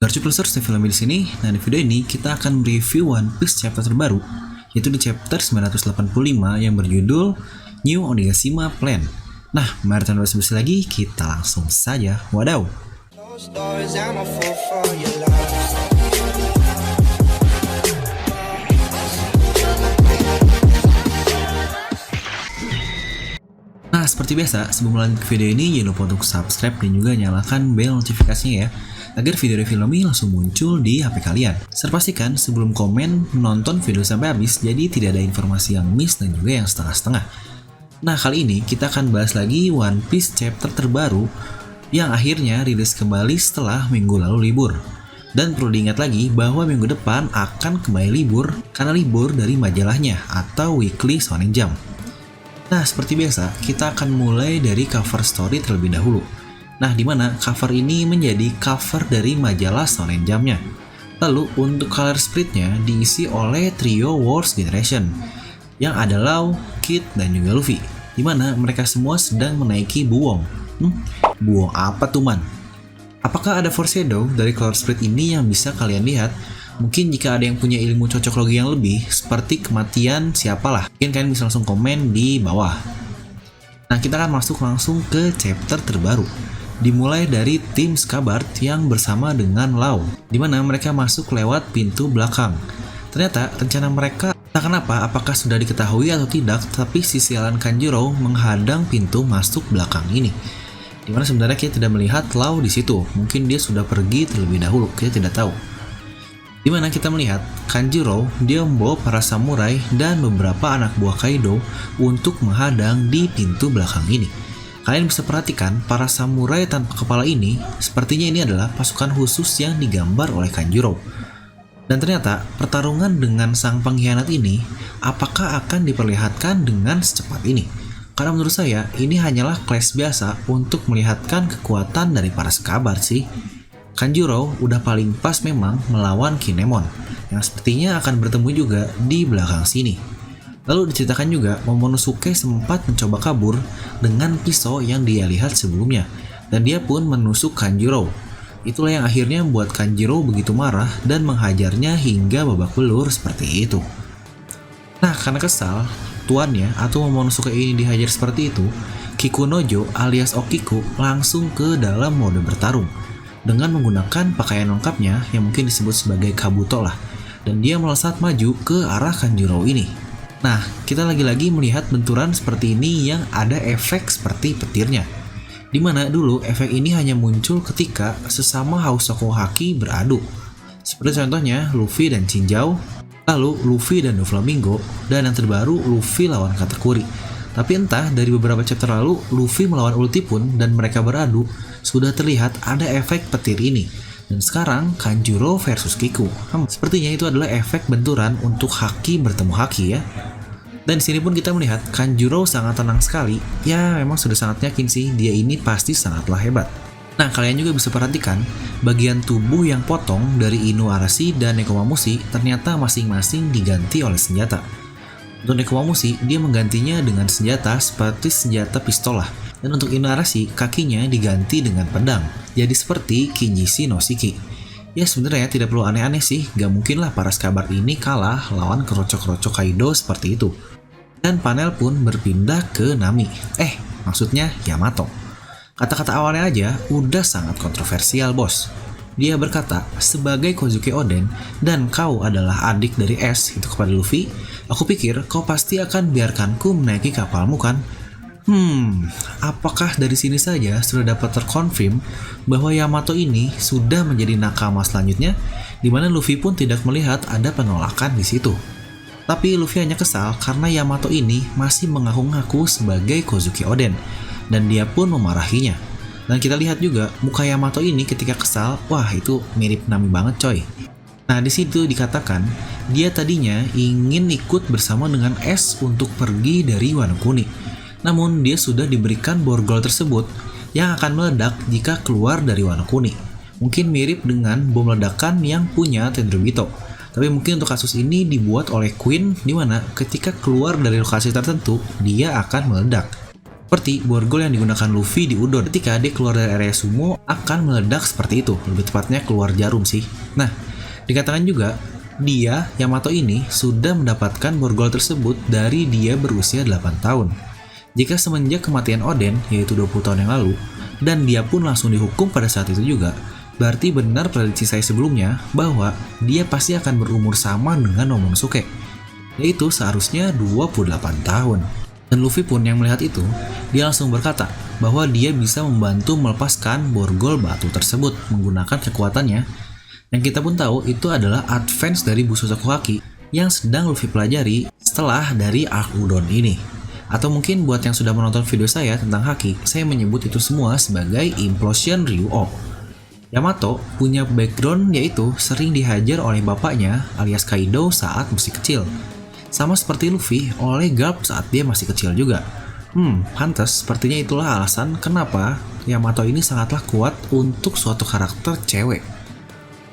Plusers Film di sini. Nah, di video ini kita akan review One Piece chapter terbaru, yaitu di chapter 985 yang berjudul New Onigashima Plan. Nah, mari tanpa basa-basi lagi, kita langsung saja. Wadaw. Nah, seperti biasa, sebelum lanjut ke video ini, jangan lupa untuk subscribe dan juga nyalakan bel notifikasinya ya, agar video review ini langsung muncul di HP kalian. Serta pastikan sebelum komen, menonton video sampai habis, jadi tidak ada informasi yang miss dan juga yang setengah-setengah. Nah, kali ini kita akan bahas lagi One Piece chapter terbaru yang akhirnya rilis kembali setelah minggu lalu libur. Dan perlu diingat lagi bahwa minggu depan akan kembali libur karena libur dari majalahnya atau Weekly Shonen Jump. Nah, seperti biasa, kita akan mulai dari cover story terlebih dahulu. Nah, di mana cover ini menjadi cover dari majalah Shonen Jump-nya. Lalu, untuk color spread-nya diisi oleh trio Worst Generation, yang ada Law, Kid, dan juga Luffy. Di mana mereka semua sedang menaiki Buwong. Buwong apa tuh, man? Apakah ada foreshadow dari color spread ini yang bisa kalian lihat? Mungkin jika ada yang punya ilmu cocoklogi yang lebih, seperti kematian siapalah, mungkin kalian bisa langsung komen di bawah. Nah, kita akan masuk langsung ke chapter terbaru. Dimulai dari tim Scabard yang bersama dengan Law, di mana mereka masuk lewat pintu belakang. Ternyata rencana mereka tak kenapa apakah sudah diketahui atau tidak, tapi si sialan Kanjuro menghadang pintu masuk belakang ini. Dimana sebenarnya kita tidak melihat Law di situ, mungkin dia sudah pergi terlebih dahulu, kita tidak tahu. Dimana kita melihat Kanjuro, dia membawa para samurai dan beberapa anak buah Kaido untuk menghadang di pintu belakang ini. Kalian bisa perhatikan para samurai tanpa kepala ini, sepertinya ini adalah pasukan khusus yang digambar oleh Kanjuro. Dan ternyata pertarungan dengan sang pengkhianat ini, apakah akan diperlihatkan dengan secepat ini? Karena menurut saya, ini hanyalah clash biasa untuk melihatkan kekuatan dari para Scabard sih. Kanjuro udah paling pas memang melawan Kinemon, yang sepertinya akan bertemu juga di belakang sini. Lalu diceritakan juga Momonosuke sempat mencoba kabur dengan pisau yang dia lihat sebelumnya, dan dia pun menusuk Kanjuro. Itulah yang akhirnya membuat Kanjuro begitu marah dan menghajarnya hingga babak belur seperti itu. Nah, karena kesal, tuannya atau Momonosuke ini dihajar seperti itu, Kikunojo alias Okiku langsung ke dalam mode bertarung dengan menggunakan pakaian lengkapnya yang mungkin disebut sebagai kabuto lah, dan dia melesat maju ke arah Kanjuro ini. Nah, kita lagi-lagi melihat benturan seperti ini yang ada efek seperti petirnya. Dimana dulu efek ini hanya muncul ketika sesama Housoku Haki beradu. Seperti contohnya Luffy dan Chinjau, lalu Luffy dan Doflamingo, dan yang terbaru Luffy lawan Katakuri. Tapi entah dari beberapa chapter lalu Luffy melawan Ulti pun dan mereka beradu, sudah terlihat ada efek petir ini. Dan sekarang Kanjuro versus Kiku. Sepertinya itu adalah efek benturan untuk Haki bertemu Haki ya. Dan di sini pun kita melihat Kanjuro sangat tenang sekali. Ya, memang sudah sangat yakin sih dia ini pasti sangatlah hebat. Nah, kalian juga bisa perhatikan bagian tubuh yang potong dari Inuarashi dan Nekomamushi ternyata masing-masing diganti oleh senjata. Untuk Nekomamushi, dia menggantinya dengan senjata seperti senjata pistol lah. Dan untuk Inuarashi, kakinya diganti dengan pedang. Jadi seperti Kinjishi no Shiki. Ya sebenarnya tidak perlu aneh-aneh sih, gak mungkin lah para Scabard ini kalah lawan kerocok-kerocok Kaido seperti itu. Dan panel pun berpindah ke Nami. Maksudnya Yamato. Kata-kata awalnya aja udah sangat kontroversial bos. Dia berkata, sebagai Kozuki Oden dan kau adalah adik dari S itu kepada Luffy, aku pikir kau pasti akan biarkanku menaiki kapalmu kan? Apakah dari sini saja sudah dapat terkonfirm bahwa Yamato ini sudah menjadi nakama selanjutnya, di mana Luffy pun tidak melihat ada penolakan di situ. Tapi Luffy hanya kesal karena Yamato ini masih mengaku-ngaku sebagai Kozuki Oden, dan dia pun memarahinya. Dan kita lihat juga muka Yamato ini ketika kesal, wah itu mirip Nami banget coy. Nah, di situ dikatakan dia tadinya ingin ikut bersama dengan S untuk pergi dari Wano Kuni. Namun dia sudah diberikan borgol tersebut yang akan meledak jika keluar dari Wano Kuni. Mungkin mirip dengan bom ledakan yang punya Tenryubito. Tapi mungkin untuk kasus ini dibuat oleh Queen, di mana ketika keluar dari lokasi tertentu dia akan meledak. Seperti borgol yang digunakan Luffy di Udon ketika dia keluar dari area sumo akan meledak seperti itu, lebih tepatnya keluar jarum sih. Nah, dikatakan juga dia, Yamato ini, sudah mendapatkan borgol tersebut dari dia berusia 8 tahun. Jika semenjak kematian Oden, yaitu 20 tahun yang lalu, dan dia pun langsung dihukum pada saat itu juga, berarti benar prediksi saya sebelumnya bahwa dia pasti akan berumur sama dengan Momonosuke, yaitu seharusnya 28 tahun. Dan Luffy pun yang melihat itu, dia langsung berkata bahwa dia bisa membantu melepaskan borgol batu tersebut menggunakan kekuatannya. Yang kita pun tahu itu adalah advance dari Busoshoku Haki yang sedang Luffy pelajari setelah dari arc Udon ini. Atau mungkin buat yang sudah menonton video saya tentang Haki, saya menyebut itu semua sebagai Implosion Ryuo. Yamato punya background yaitu sering dihajar oleh bapaknya alias Kaido saat masih kecil. Sama seperti Luffy oleh Garp saat dia masih kecil juga. Pantas sepertinya itulah alasan kenapa Yamato ini sangatlah kuat untuk suatu karakter cewek.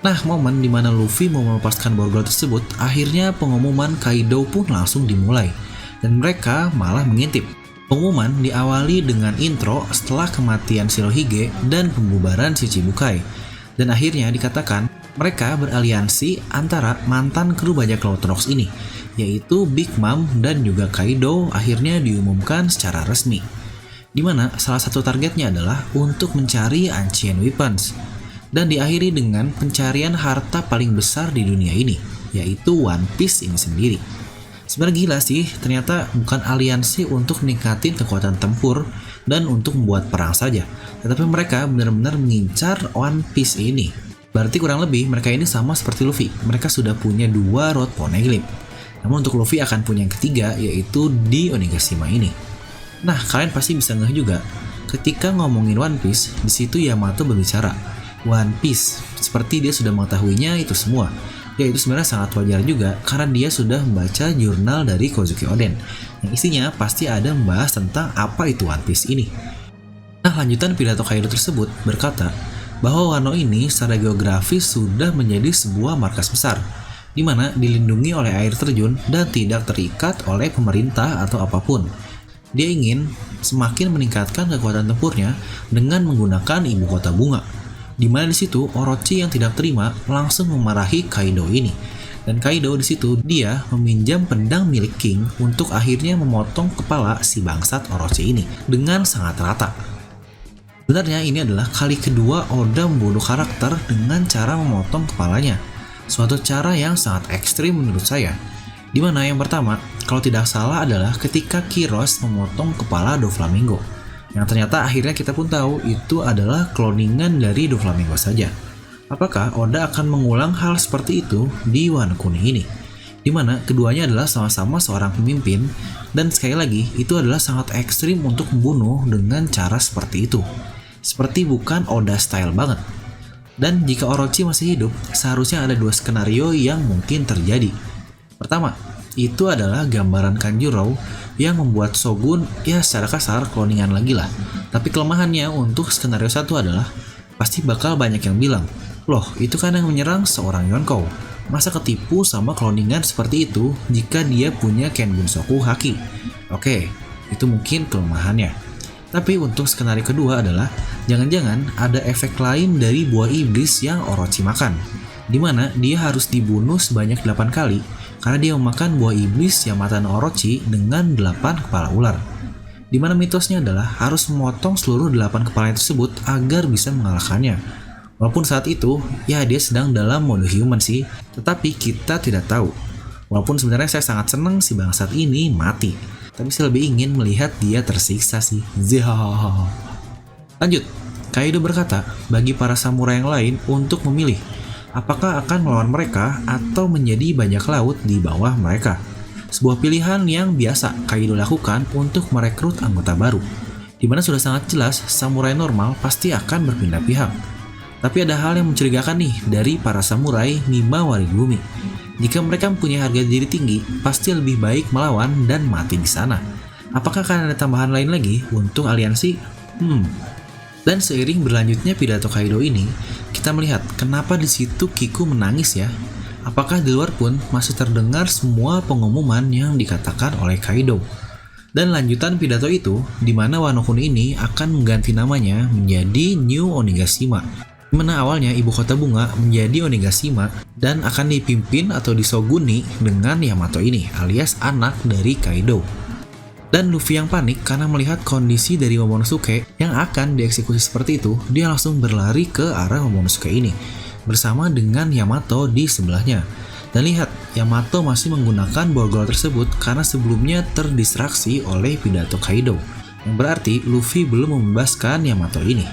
Nah, momen dimana Luffy mau melepaskan borgol tersebut, akhirnya pengumuman Kaido pun langsung dimulai. Dan mereka malah mengintip. Pengumuman diawali dengan intro setelah kematian Shirohige dan pembubaran Shichibukai. Dan akhirnya dikatakan mereka beraliansi antara mantan kru bajak laut Rocks ini, yaitu Big Mom dan juga Kaido akhirnya diumumkan secara resmi. Dimana salah satu targetnya adalah untuk mencari Ancient Weapons. Dan diakhiri dengan pencarian harta paling besar di dunia ini, yaitu One Piece ini sendiri. Sebenarnya gila sih, ternyata bukan aliansi untuk meningkatin kekuatan tempur dan untuk membuat perang saja, tetapi mereka benar-benar mengincar One Piece ini. Berarti kurang lebih mereka ini sama seperti Luffy, mereka sudah punya 2 Road Poneglyph. Namun untuk Luffy akan punya yang ketiga, yaitu di Onigashima ini. Nah, kalian pasti bisa ngeh juga, ketika ngomongin One Piece, di situ Yamato berbicara One Piece, seperti dia sudah mengetahuinya itu semua. Ya, itu sebenarnya sangat wajar juga karena dia sudah membaca jurnal dari Kozuki Oden yang isinya pasti ada membahas tentang apa itu One Piece ini. Nah, lanjutan pidato Kaido tersebut berkata bahwa Wano ini secara geografis sudah menjadi sebuah markas besar, di mana dilindungi oleh air terjun dan tidak terikat oleh pemerintah atau apapun. Dia ingin semakin meningkatkan kekuatan tempurnya dengan menggunakan ibu kota bunga. Di mana di situ Orochi yang tidak terima langsung memarahi Kaido ini. Dan Kaido di situ dia meminjam pedang milik King untuk akhirnya memotong kepala si bangsat Orochi ini dengan sangat rata. Sebenarnya ini adalah kali kedua Oda membunuh karakter dengan cara memotong kepalanya. Suatu cara yang sangat ekstrim menurut saya. Dimana yang pertama, kalau tidak salah adalah ketika Kiros memotong kepala Doflamingo. Yang ternyata akhirnya kita pun tahu itu adalah kloningan dari Doflamingo saja. Apakah Oda akan mengulang hal seperti itu di Wano Kuni ini? Dimana keduanya adalah sama-sama seorang pemimpin, dan sekali lagi itu adalah sangat ekstrim untuk membunuh dengan cara seperti itu. Seperti bukan Oda style banget. Dan jika Orochi masih hidup, seharusnya ada 2 skenario yang mungkin terjadi. Pertama, itu adalah gambaran Kanjuro yang membuat Shogun ya secara kasar kloningan lagi lah. Tapi kelemahannya untuk skenario 1 adalah pasti bakal banyak yang bilang, loh itu kan yang menyerang seorang Yonkou. Masa ketipu sama kloningan seperti itu jika dia punya Kenbunsoku Haki? Oke, itu mungkin kelemahannya. Tapi untuk skenario kedua adalah jangan-jangan ada efek lain dari buah iblis yang Orochi makan, dimana dia harus dibunuh sebanyak 8 kali karena dia memakan buah iblis Yamato no Orochi dengan 8 kepala ular. Dimana mitosnya adalah harus memotong seluruh 8 kepala tersebut agar bisa mengalahkannya. Walaupun saat itu, ya dia sedang dalam mode human sih, tetapi kita tidak tahu. Walaupun sebenarnya saya sangat senang si bangsat ini mati, tapi saya lebih ingin melihat dia tersiksa sih. Zihahaha. Lanjut, Kaido berkata bagi para samurai yang lain untuk memilih apakah akan melawan mereka atau menjadi bajak laut di bawah mereka. Sebuah pilihan yang biasa Kaido lakukan untuk merekrut anggota baru, dimana sudah sangat jelas samurai normal pasti akan berpindah pihak. Tapi ada hal yang mencurigakan nih dari para samurai Mima Warigumi. Jika mereka mempunyai harga diri tinggi, pasti lebih baik melawan dan mati di sana. Apakah akan ada tambahan lain lagi untuk aliansi? Dan seiring berlanjutnya pidato Kaido ini, kita melihat kenapa di situ Kiku menangis ya. Apakah di luar pun masih terdengar semua pengumuman yang dikatakan oleh Kaido? Dan lanjutan pidato itu, di mana Wano Kuni ini akan mengganti namanya menjadi New Onigashima, di mana awalnya ibu kota bunga menjadi Onigashima dan akan dipimpin atau disoguni dengan Yamato ini, alias anak dari Kaido. Dan Luffy yang panik karena melihat kondisi dari Momonosuke yang akan dieksekusi seperti itu, dia langsung berlari ke arah Momonosuke ini, bersama dengan Yamato di sebelahnya. Dan lihat, Yamato masih menggunakan borgol tersebut karena sebelumnya terdistraksi oleh pidato Kaido, yang berarti Luffy belum membebaskan Yamato ini.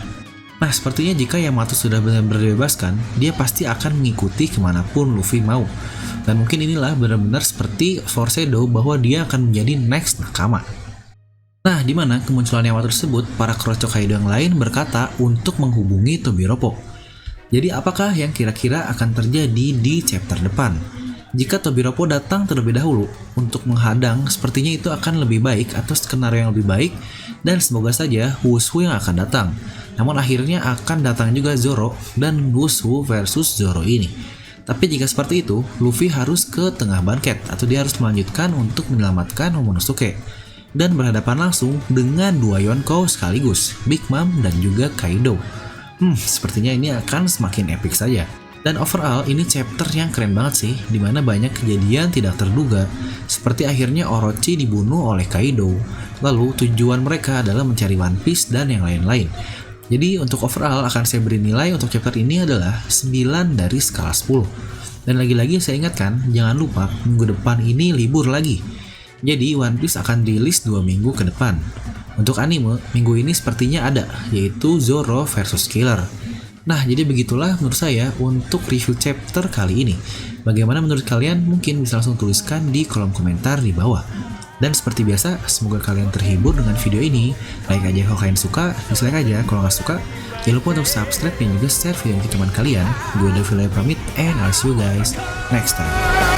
Nah, sepertinya jika Yamato sudah benar-benar dibebaskan, dia pasti akan mengikuti kemanapun Luffy mau. Dan mungkin inilah benar-benar seperti foreshadow bahwa dia akan menjadi next Nakama. Nah, di mana kemunculan Yamato tersebut, para kerocok Kaido yang lain berkata untuk menghubungi Tobiropo. Jadi apakah yang kira-kira akan terjadi di chapter depan? Jika Tobiropo datang terlebih dahulu untuk menghadang, sepertinya itu akan lebih baik atau skenario yang lebih baik, dan semoga saja Wushu yang akan datang. Namun akhirnya akan datang juga Zoro dan Wushu versus Zoro ini. Tapi jika seperti itu, Luffy harus ke tengah banket atau dia harus melanjutkan untuk menyelamatkan Momonosuke dan berhadapan langsung dengan dua Yonko sekaligus, Big Mom dan juga Kaido. Sepertinya ini akan semakin epic saja. Dan overall ini chapter yang keren banget sih, dimana banyak kejadian tidak terduga, seperti akhirnya Orochi dibunuh oleh Kaido, lalu tujuan mereka adalah mencari One Piece dan yang lain-lain. Jadi untuk overall akan saya beri nilai untuk chapter ini adalah 9 dari skala 10. Dan lagi-lagi saya ingatkan, jangan lupa minggu depan ini libur lagi. Jadi One Piece akan rilis 2 minggu ke depan. Untuk anime, minggu ini sepertinya ada, yaitu Zoro versus Killer. Nah, jadi begitulah menurut saya untuk review chapter kali ini. Bagaimana menurut kalian? Mungkin bisa langsung tuliskan di kolom komentar di bawah. Dan seperti biasa, semoga kalian terhibur dengan video ini. Like aja kalau kalian suka, dislike aja kalau nggak suka. Jangan lupa untuk subscribe dan juga share video ini ke teman kalian. Gue Davila pamit, and I'll see you guys next time.